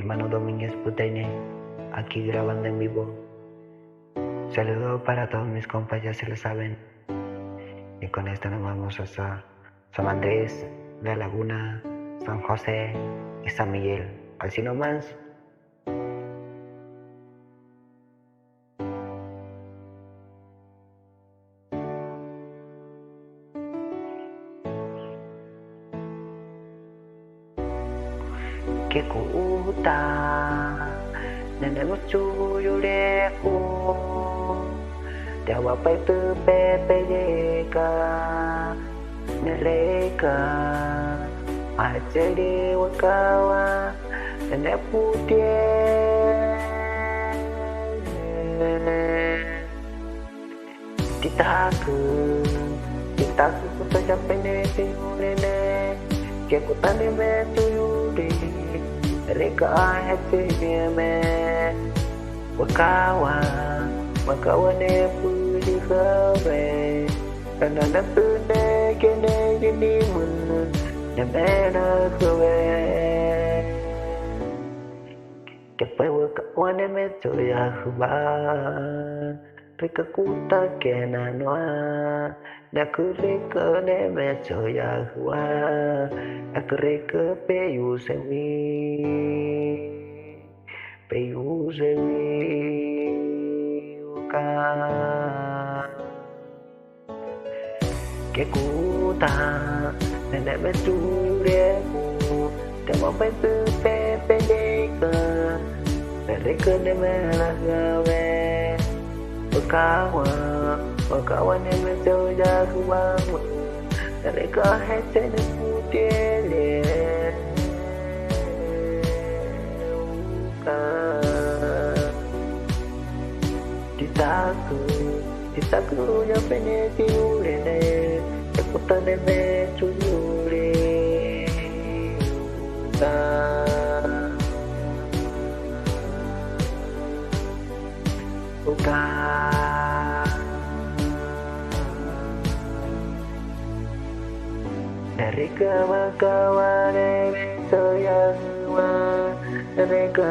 hermano Domínguez Puteñe, aquí grabando en vivo. Saludo para todos mis compas, ya se lo saben. Y con esto nos vamos hasta San Andrés, La Laguna, San José y San Miguel. Así nomás. Que kuta nene mo chuyo leku Dewa pai tu pepe leka Neleka Ajari wakawa nene putih Titaku kuta sampai nene nene Que kuta nene tuyuri Reka hati me wakawa ne pudi khabe kana na pune kene gini mun ne mena khabe ke pa wakawa ne me toya khuba reka kuta kena noa na kureka ne me toya khuba akreka pe yusewi que cuta nene me tureku tema pentu pepe deka mereka ne melagawe wakawa ne me joja kubangun mereka hete ne putele Ditaku ya pene tiurene Ekutane me tuyure Uka Dari kawan-kawane soyangwa Mereka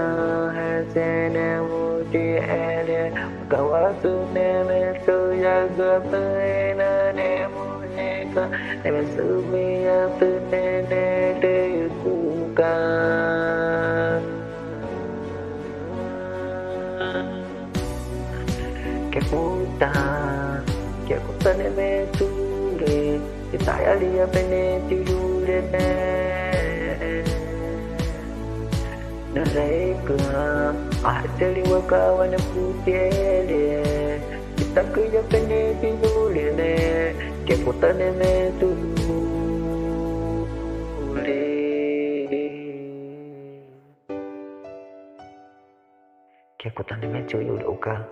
hasene mudi ele Kawasune me soyaga pena ne muneka Neme sumiya tunene deyukuka Que puta neme ture Kita ya liya pene tuyure ne Nareka Ajali wakawa na putele Kita kuya pene tuyule Que puta neme tuyule Que puta neme tuyule uka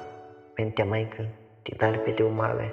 Pente maika Kita le pete umale